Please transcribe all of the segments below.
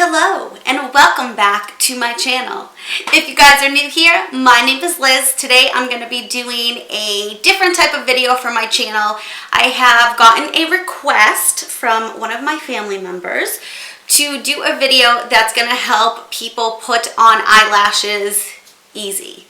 Hello and welcome back to my channel. If you guys are new here, my name is Liz. Today I'm going to be doing a different type of video for my channel. I have gotten a request from one of my family members to do a video that's going to help people put on eyelashes easy.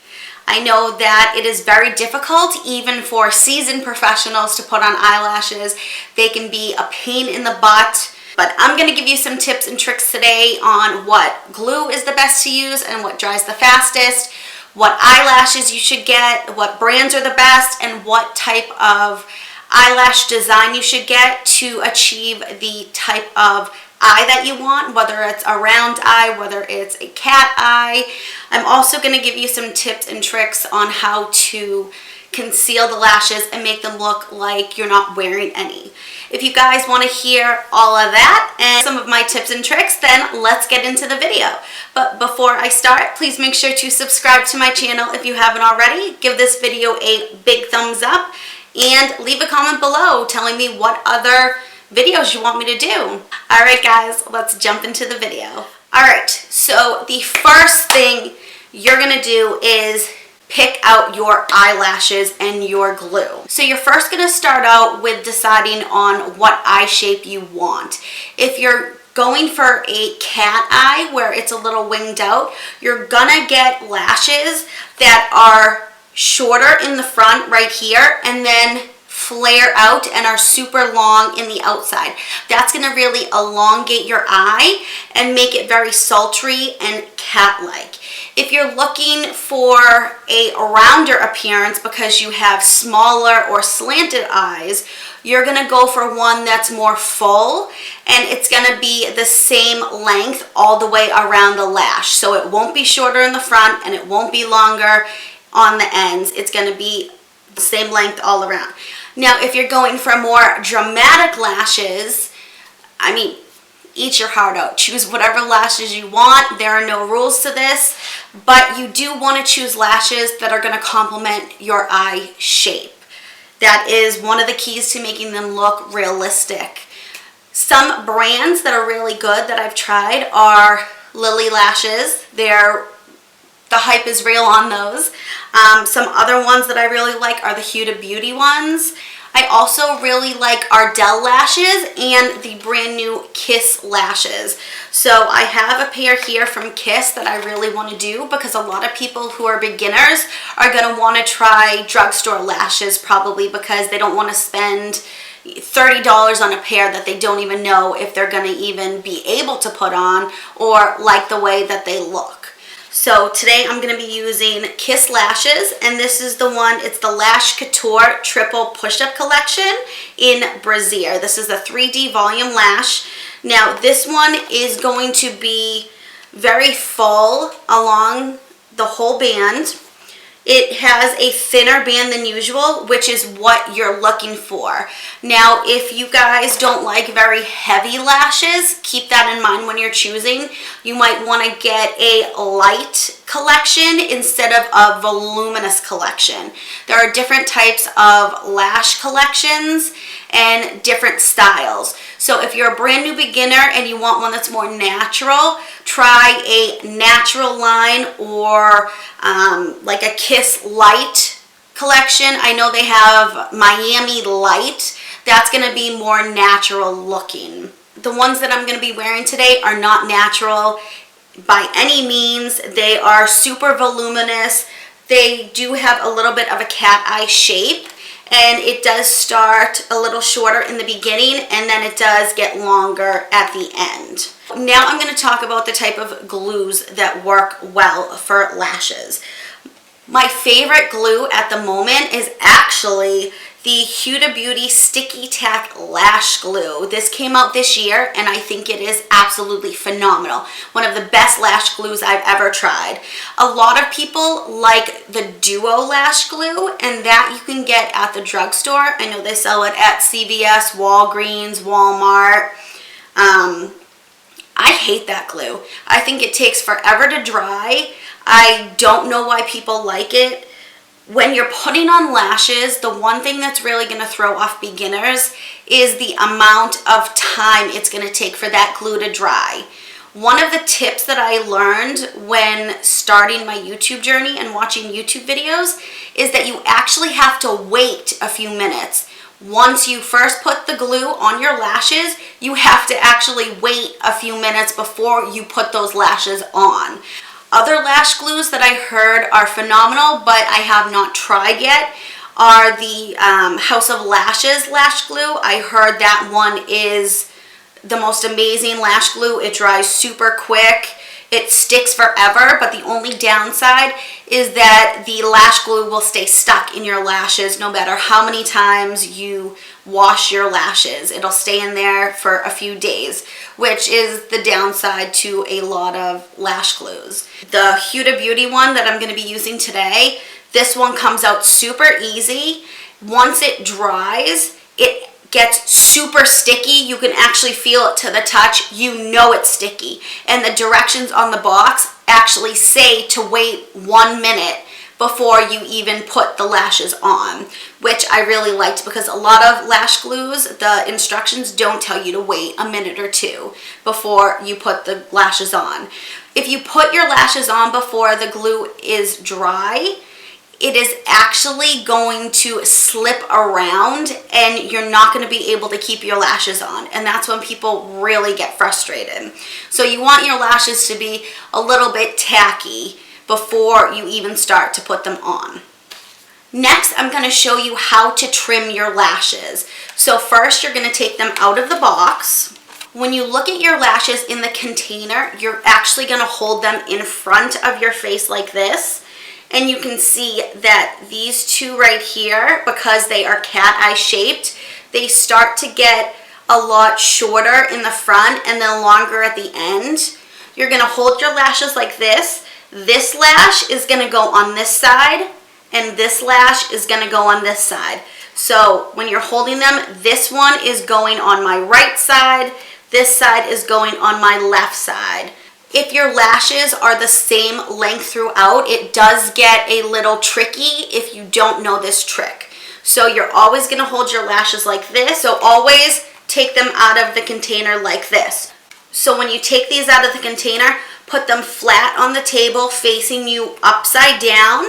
I know that it is very difficult even for seasoned professionals to put on eyelashes. They can be a pain in the butt. But I'm going to give you some tips and tricks today on what glue is the best to use and what dries the fastest, what eyelashes you should get, what brands are the best, and what type of eyelash design you should get to achieve the type of eye that you want, whether it's a round eye, whether it's a cat eye. I'm also going to give you some tips and tricks on how to conceal the lashes and make them look like you're not wearing any. If you guys want to hear all of that and some of my tips and tricks, then let's get into the video. But before I start, please make sure to subscribe to my channel if you haven't already. Give this video a big thumbs up and leave a comment below telling me what other videos you want me to do. Alright guys, let's jump into the video. Alright, so the first thing you're going to do is pick out your eyelashes and your glue. So you're first going to start out with deciding on what eye shape you want. If you're going for a cat eye where it's a little winged out, you're gonna get lashes that are shorter in the front right here and then flare out and are super long in the outside. That's going to really elongate your eye and make it very sultry and cat-like. If you're looking for a rounder appearance because you have smaller or slanted eyes, you're going to go for one that's more full and it's going to be the same length all the way around the lash. So it won't be shorter in the front and it won't be longer on the ends. It's going to be the same length all around. Now, if you're going for more dramatic lashes, I mean, eat your heart out. Choose whatever lashes you want. There are no rules to this, but you do want to choose lashes that are going to complement your eye shape. That is one of the keys to making them look realistic. Some brands that are really good that I've tried are Lily Lashes. The hype is real on those. Some other ones that I really like are the Huda Beauty ones. I also really like Ardell lashes and the brand new Kiss lashes. So I have a pair here from Kiss that I really want to do because a lot of people who are beginners are going to want to try drugstore lashes probably because they don't want to spend $30 on a pair that they don't even know if they're going to even be able to put on or like the way that they look. So today I'm going to be using Kiss Lashes, and this is the one, it's the Lash Couture Triple Push-Up Collection in Brassiere. This is a 3D volume lash. Now this one is going to be very full along the whole band. It has a thinner band than usual, which is what you're looking for. Now, if you guys don't like very heavy lashes, keep that in mind when you're choosing. You might want to get a light collection instead of a voluminous collection. There are different types of lash collections and different styles. So if you're a brand new beginner and you want one that's more natural, try a natural line or like a Kiss Light collection. I know they have Miami Light. That's going to be more natural looking. The ones that I'm going to be wearing today are not natural by any means. They are super voluminous. They do have a little bit of a cat eye shape. And it does start a little shorter in the beginning and then it does get longer at the end. Now I'm going to talk about the type of glues that work well for lashes. My favorite glue at the moment is actually the Huda Beauty Sticky Tack Lash Glue. This came out this year and I think it is absolutely phenomenal. One of the best lash glues I've ever tried. A lot of people like the Duo Lash Glue and that you can get at the drugstore. I know they sell it at CVS, Walgreens, Walmart. I hate that glue. I think it takes forever to dry. I don't know why people like it. When you're putting on lashes, the one thing that's really going to throw off beginners is the amount of time it's going to take for that glue to dry. One of the tips that I learned when starting my YouTube journey and watching YouTube videos is that you actually have to wait a few minutes. Once you first put the glue on your lashes, you have to actually wait a few minutes before you put those lashes on. Other lash glues that I heard are phenomenal, but I have not tried yet, are the House of Lashes lash glue. I heard that one is the most amazing lash glue. It dries super quick. It sticks forever, but the only downside is that the lash glue will stay stuck in your lashes no matter how many times you wash your lashes. It'll stay in there for a few days, which is the downside to a lot of lash glues. The Huda Beauty one that I'm going to be using today, this one comes out super easy. Once it dries, it gets super sticky. You can actually feel it to the touch. You know it's sticky. And the directions on the box actually say to wait 1 minute before you even put the lashes on, which I really liked because a lot of lash glues, the instructions don't tell you to wait a minute or two before you put the lashes on. If you put your lashes on before the glue is dry, it is actually going to slip around and you're not going to be able to keep your lashes on. And that's when people really get frustrated. So you want your lashes to be a little bit tacky before you even start to put them on. Next, I'm going to show you how to trim your lashes. So first, you're going to take them out of the box. When you look at your lashes in the container, you're actually going to hold them in front of your face like this. And you can see that these two right here, because they are cat eye shaped, they start to get a lot shorter in the front and then longer at the end. You're going to hold your lashes like this. This lash is going to go on this side and this lash is going to go on this side. So when you're holding them, this one is going on my right side, this side is going on my left side. If your lashes are the same length throughout, it does get a little tricky if you don't know this trick. So you're always going to hold your lashes like this. So always take them out of the container like this. So when you take these out of the container, put them flat on the table facing you upside down,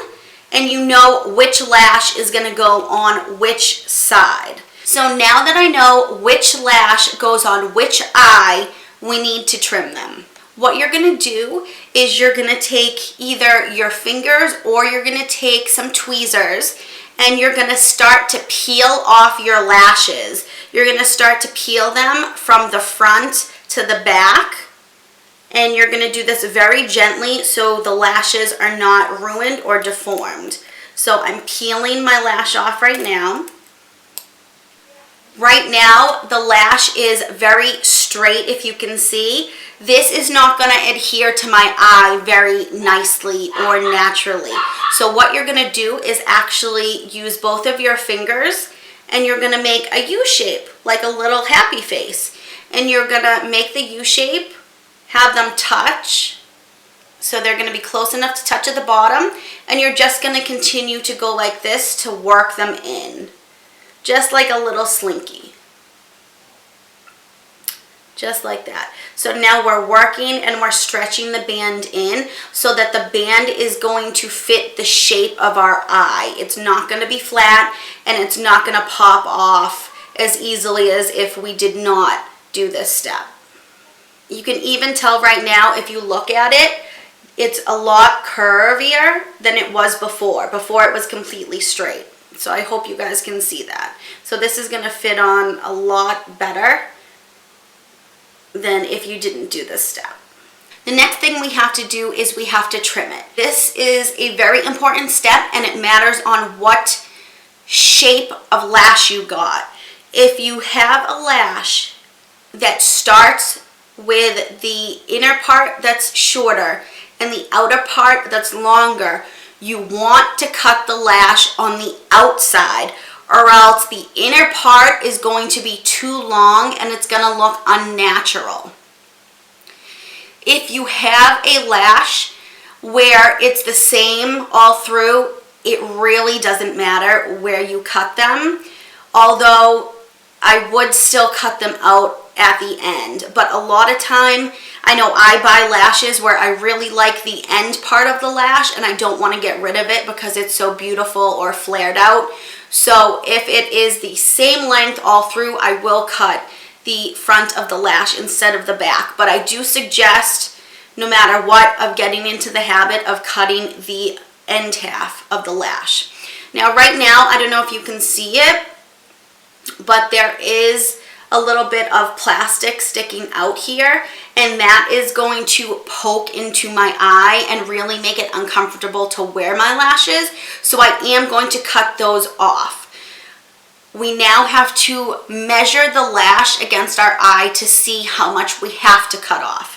and you know which lash is going to go on which side. So now that I know which lash goes on which eye, we need to trim them. What you're going to do is you're going to take either your fingers or you're going to take some tweezers and you're going to start to peel off your lashes. You're going to start to peel them from the front to the back, and you're going to do this very gently so the lashes are not ruined or deformed. So I'm peeling my lash off right now. Right now, the lash is very straight, if you can see. This is not going to adhere to my eye very nicely or naturally. So what you're going to do is actually use both of your fingers and you're going to make a U shape, like a little happy face. And you're going to make the U shape, have them touch. So they're going to be close enough to touch at the bottom. And you're just going to continue to go like this to work them in. Just like a little slinky. Just like that. So now we're working and we're stretching the band in so that the band is going to fit the shape of our eye. It's not going to be flat and it's not going to pop off as easily as if we did not do this step. You can even tell right now if you look at it, it's a lot curvier than it was before. Before it was completely straight. So I hope you guys can see that. So this is going to fit on a lot better than if you didn't do this step. The next thing we have to do is we have to trim it. This is a very important step and it matters on what shape of lash you got. If you have a lash that starts with the inner part that's shorter and the outer part that's longer, you want to cut the lash on the outside or else the inner part is going to be too long and it's going to look unnatural. If you have a lash where it's the same all through, it really doesn't matter where you cut them, although I would still cut them out at the end. But a lot of time, I know I buy lashes where I really like the end part of the lash and I don't want to get rid of it because it's so beautiful or flared out. So if it is the same length all through, I will cut the front of the lash instead of the back. But I do suggest, no matter what, of getting into the habit of cutting the end half of the lash. Now right now, I don't know if you can see it, but there is a little bit of plastic sticking out here, and that is going to poke into my eye and really make it uncomfortable to wear my lashes. So I am going to cut those off. We now have to measure the lash against our eye to see how much we have to cut off.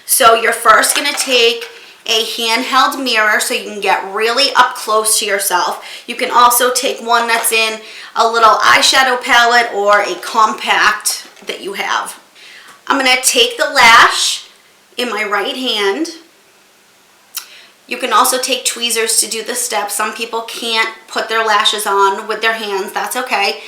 So you're first going to take a handheld mirror so you can get really up close to yourself. You can also take one that's in a little eyeshadow palette or a compact that you have. I'm going to take the lash in my right hand. You can also take tweezers to do the steps. Some people can't put their lashes on with their hands. That's okay.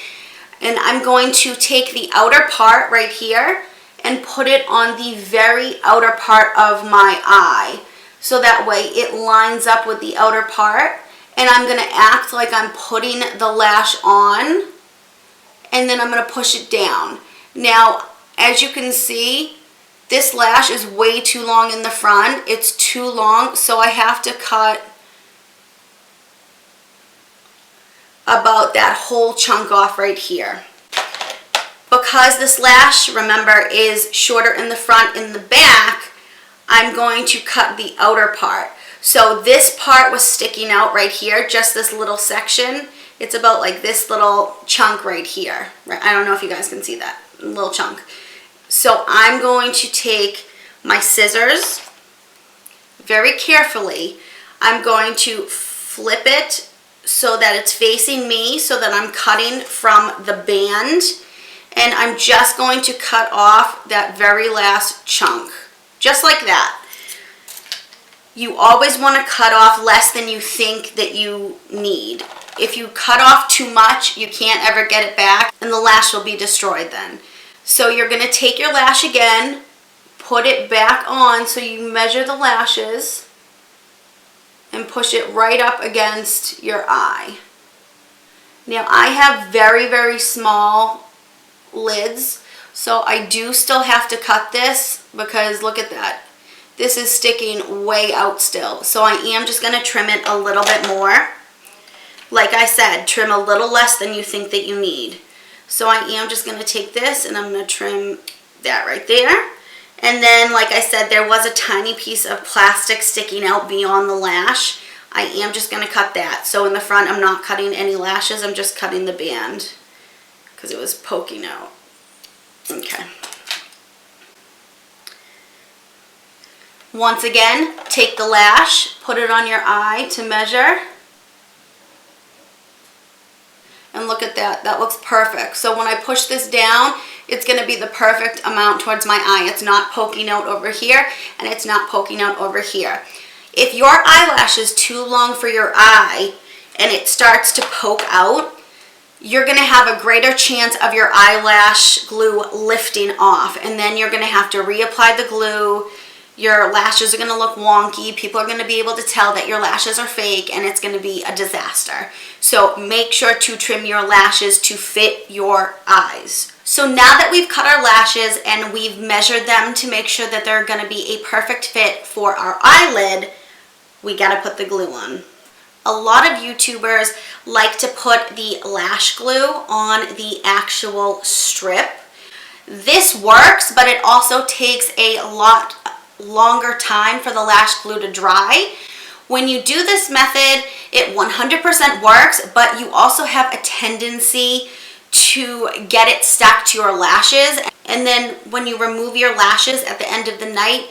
And I'm going to take the outer part right here and put it on the very outer part of my eye. So that way it lines up with the outer part. And I'm going to act like I'm putting the lash on. And then I'm going to push it down. Now, as you can see, this lash is way too long in the front. It's too long, so I have to cut about that whole chunk off right here. Because this lash, remember, is shorter in the front and the back, I'm going to cut the outer part. So this part was sticking out right here, just this little section. It's about like this little chunk right here. I don't know if you guys can see that little chunk. So I'm going to take my scissors very carefully. I'm going to flip it so that it's facing me so that I'm cutting from the band. And I'm just going to cut off that very last chunk. Just like that. You always want to cut off less than you think that you need. If you cut off too much, you can't ever get it back and the lash will be destroyed then. So you're going to take your lash again, put it back on so you measure the lashes and push it right up against your eye. Now I have very, very small lids, so I do still have to cut this because look at that. This is sticking way out still. So I am just going to trim it a little bit more. Like I said, trim a little less than you think that you need. So I am just going to take this and I'm going to trim that right there. And then, like I said, there was a tiny piece of plastic sticking out beyond the lash. I am just going to cut that. So in the front, I'm not cutting any lashes. I'm just cutting the band because it was poking out. Okay. Once again, take the lash, put it on your eye to measure. And look at that, that looks perfect. So when I push this down, it's gonna be the perfect amount towards my eye. It's not poking out over here, and it's not poking out over here. If your eyelash is too long for your eye, and it starts to poke out, you're gonna have a greater chance of your eyelash glue lifting off, and then you're gonna have to reapply the glue. Your lashes are going to look wonky. People are going to be able to tell that your lashes are fake and it's going to be a disaster. So make sure to trim your lashes to fit your eyes. So now that we've cut our lashes and we've measured them to make sure that they're going to be a perfect fit for our eyelid, we got to put the glue on. A lot of YouTubers like to put the lash glue on the actual strip. This works, but it also takes a lot longer time for the lash glue to dry. When you do this method, it 100% works, but you also have a tendency to get it stuck to your lashes. And then when you remove your lashes at the end of the night,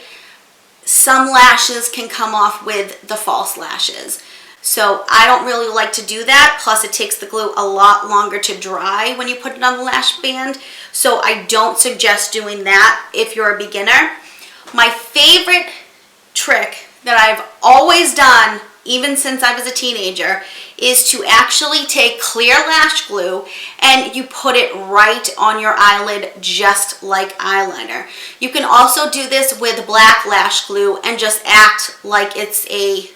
some lashes can come off with the false lashes. So I don't really like to do that. Plus it takes the glue a lot longer to dry when you put it on the lash band. So I don't suggest doing that if you're a beginner. My favorite trick that I've always done even since I was a teenager, is to actually take clear lash glue and you put it right on your eyelid just like eyeliner. You can also do this with black lash glue and just act like it's a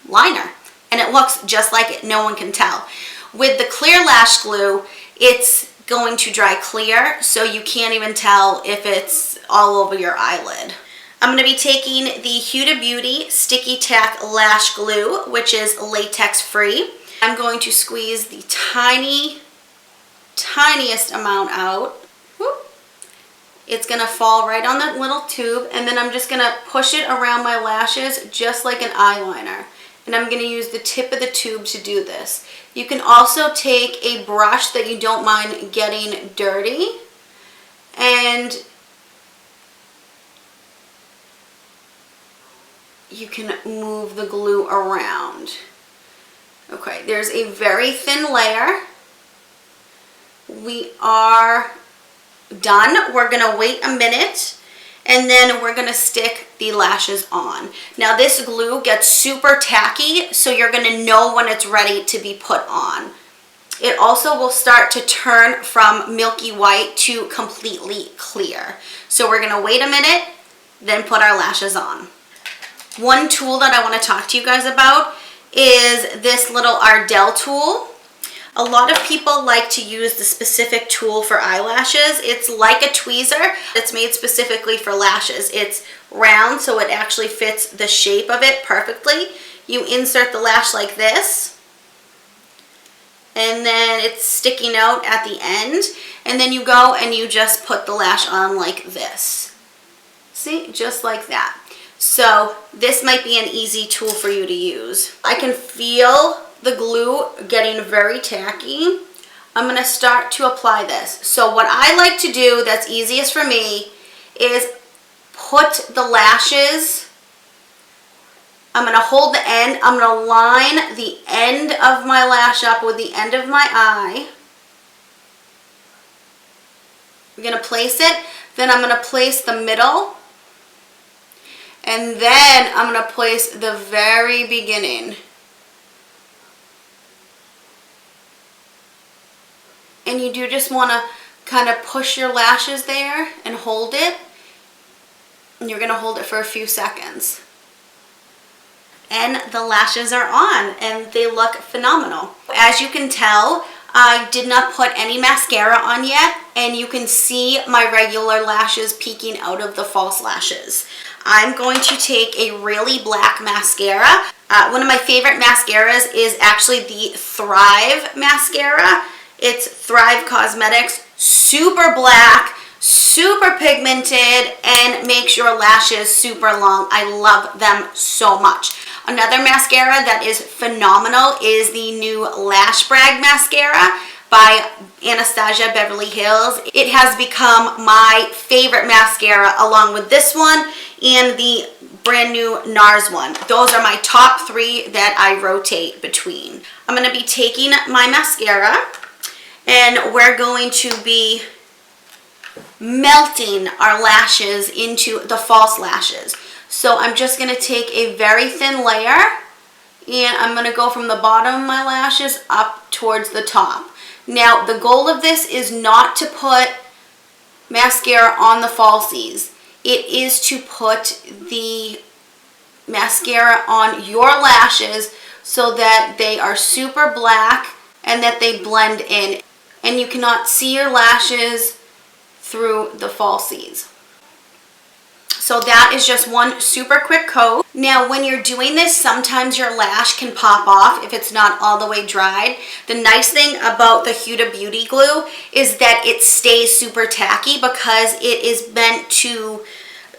liner, and it looks just like it. No one can tell. With the clear lash glue, it's going to dry clear, so you can't even tell if it's all over your eyelid. I'm going to be taking the Huda Beauty Sticky Tack Lash Glue, which is latex free. I'm going to squeeze the tiniest amount out. Whoop. It's going to fall right on that little tube, and then I'm just going to push it around my lashes just like an eyeliner. And I'm going to use the tip of the tube to do this. You can also take a brush that you don't mind getting dirty, and you can move the glue around. Okay, there's a very thin layer. We are done. We're going to wait a minute, and then we're going to stick the lashes on. Now this glue gets super tacky, so you're going to know when it's ready to be put on. It also will start to turn from milky white to completely clear. So we're going to wait a minute, then put our lashes on. One tool that I want to talk to you guys about is this little Ardell tool. A lot of people like to use the specific tool for eyelashes. It's like a tweezer. It's made specifically for lashes. It's round, so it actually fits the shape of it perfectly. You insert the lash like this, and then it's sticking out at the end, and then you go and you just put the lash on like this. See, just like that. So this might be an easy tool for you to use. I can feel the glue getting very tacky. I'm going to start to apply this. So what I like to do that's easiest for me is put the lashes, I'm going to hold the end, I'm going to line the end of my lash up with the end of my eye. I'm going to place it, then I'm going to place the middle, and then I'm going to place the very beginning. And you do just want to kind of push your lashes there and hold it. And you're going to hold it for a few seconds. And the lashes are on, and they look phenomenal. As you can tell, I did not put any mascara on yet, and you can see my regular lashes peeking out of the false lashes. I'm going to take a really black mascara. One of my favorite mascaras is actually the Thrive mascara. It's Thrive Cosmetics, super black, super pigmented, and makes your lashes super long. I love them so much. Another mascara that is phenomenal is the new Lash Brag mascara by Anastasia Beverly Hills. It has become my favorite mascara along with this one and the brand new Nars one. Those are my top three that I rotate between. I'm going to be taking my mascara, and we're going to be melting our lashes into the false lashes. So I'm just going to take a very thin layer, and I'm going to go from the bottom of my lashes up towards the top. Now the goal of this is not to put mascara on the falsies. It is to put the mascara on your lashes so that they are super black and that they blend in, and you cannot see your lashes through the falsies. So that is just one super quick coat. Now when you're doing this, sometimes your lash can pop off if it's not all the way dried. The nice thing about the Huda Beauty glue is that it stays super tacky because it is meant to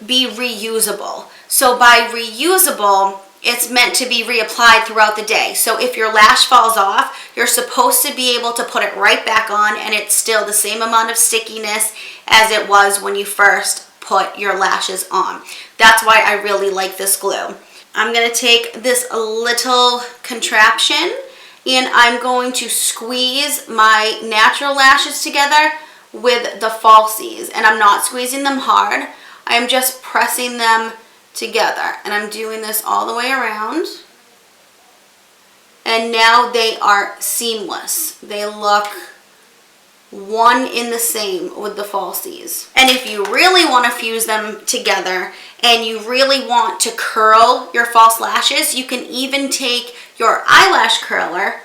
be reusable. So by reusable, it's meant to be reapplied throughout the day. So if your lash falls off, you're supposed to be able to put it right back on, and it's still the same amount of stickiness as it was when you first put your lashes on. That's why I really like this glue. I'm going to take this little contraption, and I'm going to squeeze my natural lashes together with the falsies. And I'm not squeezing them hard. I'm just pressing them together, and I'm doing this all the way around. and now they are seamless. They look one in the same with the falsies. And if you really want to fuse them together and you really want to curl your false lashes, you can even take your eyelash curler,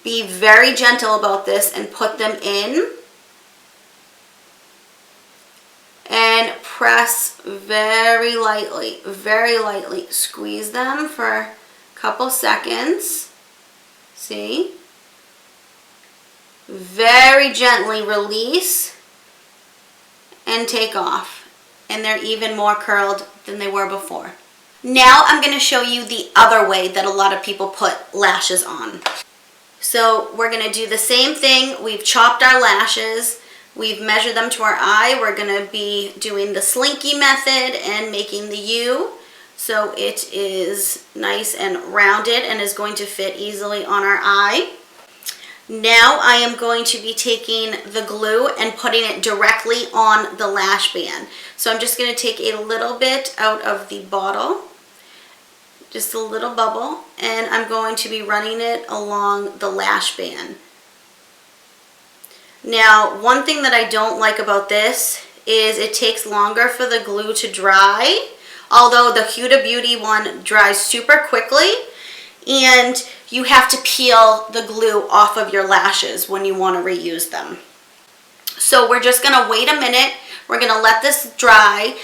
be very gentle about this, and put them in and press very lightly, squeeze them for a couple seconds. See? Very gently release and take off, and they're even more curled than they were before. Now I'm going to show you the other way that a lot of people put lashes on. So we're going to do the same thing. We've chopped our lashes, we've measured them to our eye. We're going to be doing the slinky method and making the U so it is nice and rounded and is going to fit easily on our eye. Now I am going to be taking the glue and putting it directly on the lash band. So I'm just going to take a little bit out of the bottle, just a little bubble, and I'm going to be running it along the lash band. Now, one thing that I don't like about this is it takes longer for the glue to dry, although the Huda Beauty one dries super quickly, and you have to peel the glue off of your lashes when you want to reuse them. So we're just going to wait a minute. We're going to let this dry.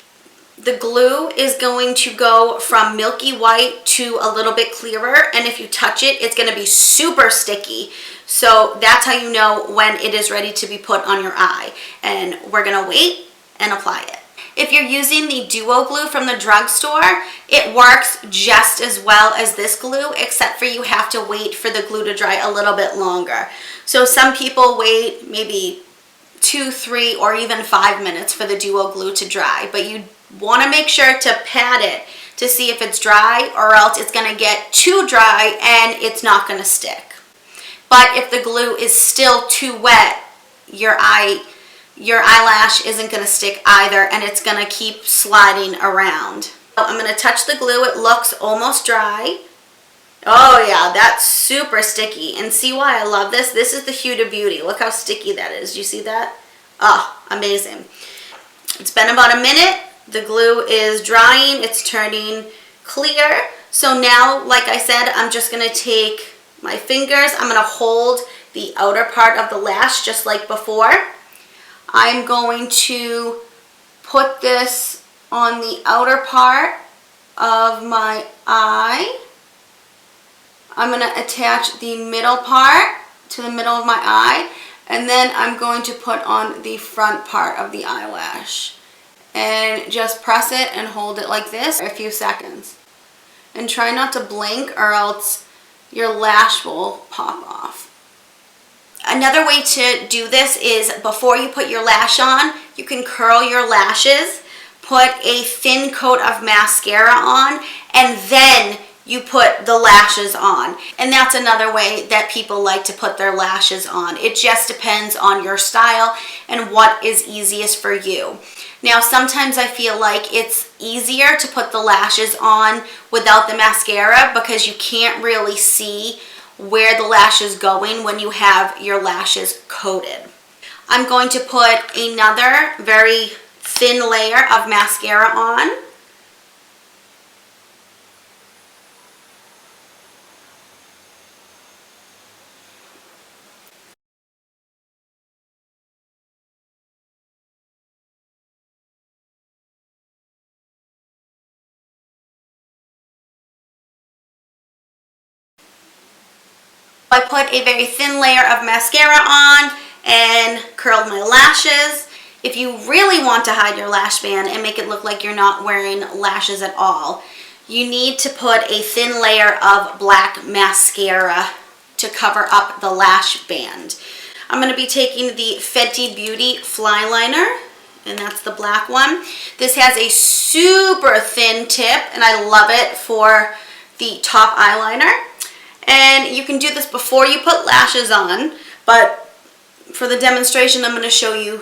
The glue is going to go from milky white to a little bit clearer, and if you touch it, it's going to be super sticky. So that's how you know when it is ready to be put on your eye. And we're going to wait and apply it. If you're using the Duo glue from the drugstore, it works just as well as this glue, except for you have to wait for the glue to dry a little bit longer. So some people wait maybe 2, 3, or even 5 minutes for the Duo glue to dry, but you want to make sure to pat it to see if it's dry, or else it's going to get too dry and it's not going to stick. But if the glue is still too wet, your eyelash isn't going to stick either, and it's going to keep sliding around. So I'm going to touch the glue. It looks almost dry. Oh yeah, that's super sticky. And see why I love this? This is the Huda Beauty. Look how sticky that is. Do you see that? Oh, amazing. It's been about a minute. The glue is drying. It's turning clear. So now, like I said, I'm just going to take my fingers. I'm going to hold the outer part of the lash just like before. I'm going to put this on the outer part of my eye. I'm going to attach the middle part to the middle of my eye, and then I'm going to put on the front part of the eyelash. And just press it and hold it like this for a few seconds. And try not to blink, or else your lash will pop off. Another way to do this is before you put your lash on, you can curl your lashes, put a thin coat of mascara on, and then you put the lashes on. And that's another way that people like to put their lashes on. It just depends on your style and what is easiest for you. Now, sometimes I feel like it's easier to put the lashes on without the mascara because you can't really see where the lash is going when you have your lashes coated. I'm going to put another very thin layer of mascara on. I put a very thin layer of mascara on and curled my lashes. If you really want to hide your lash band and make it look like you're not wearing lashes at all, you need to put a thin layer of black mascara to cover up the lash band. I'm going to be taking the Fenty Beauty Fly Liner, and that's the black one. This has a super thin tip, and I love it for the top eyeliner. And you can do this before you put lashes on, but for the demonstration, I'm going to show you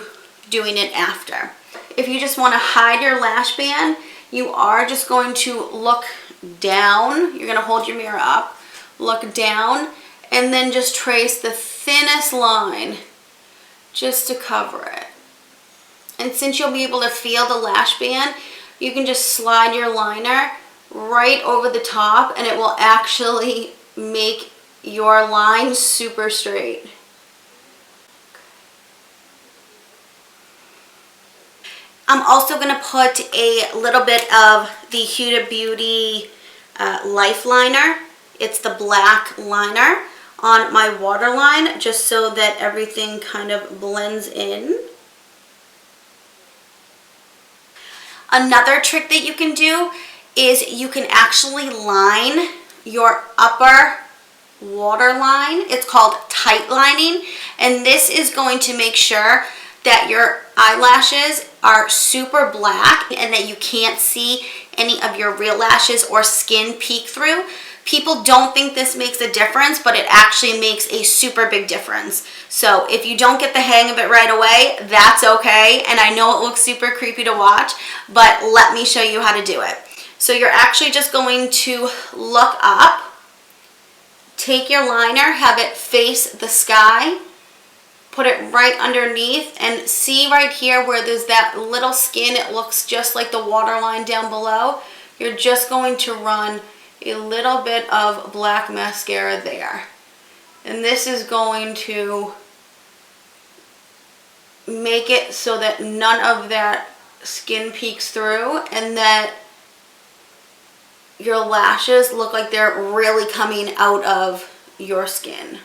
doing it after. If you just want to hide your lash band, you are just going to look down. You're going to hold your mirror up, look down, and then just trace the thinnest line just to cover it. And since you'll be able to feel the lash band, you can just slide your liner right over the top and it will actually make your line super straight. I'm also going to put a little bit of the Huda Beauty Life Liner. It's the black liner on my waterline just so that everything kind of blends in. Another trick that you can do is you can actually line your upper waterline. It's called tight lining, and this is going to make sure that your eyelashes are super black and that you can't see any of your real lashes or skin peek through. People don't think this makes a difference, but it actually makes a super big difference. So if you don't get the hang of it right away, that's okay. And I know it looks super creepy to watch, but let me show you how to do it. So you're actually just going to look up, take your liner, have it face the sky, put it right underneath, and see right here where there's that little skin, it looks just like the waterline down below. You're just going to run a little bit of black mascara there. And this is going to make it so that none of that skin peeks through and that your lashes look like they're really coming out of your skin.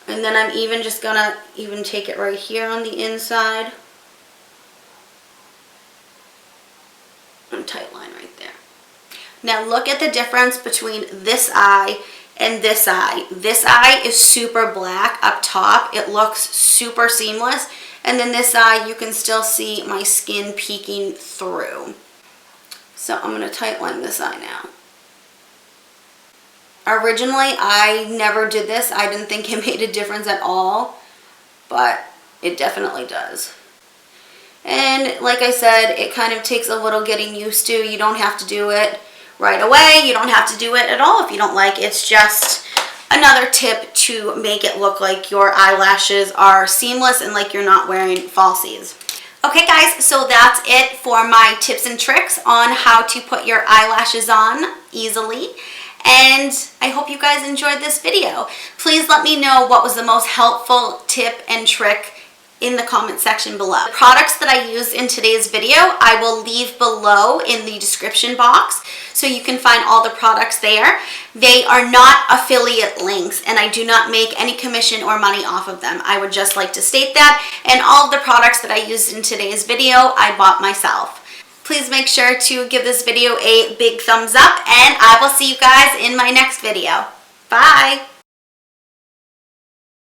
And then I'm even just gonna take it right here on the inside and tight line right there. Now look at the difference between this eye and this eye. This eye is super black up top. It looks super seamless. And then this eye, you can still see my skin peeking through. So I'm gonna tight line this eye now. Originally, I never did this. I didn't think it made a difference at all, but it definitely does. And like I said, it kind of takes a little getting used to. You don't have to do it right away. You don't have to do it at all if you don't like. It's just another tip to make it look like your eyelashes are seamless and like you're not wearing falsies. Okay guys, so that's it for my tips and tricks on how to put your eyelashes on easily. And I hope you guys enjoyed this video. Please let me know what was the most helpful tip and trick in the comment section below. The products that I used in today's video, I will leave below in the description box so you can find all the products there. They are not affiliate links and I do not make any commission or money off of them. I would just like to state that, and all of the products that I used in today's video, I bought myself. Please make sure to give this video a big thumbs up, and I will see you guys in my next video. Bye!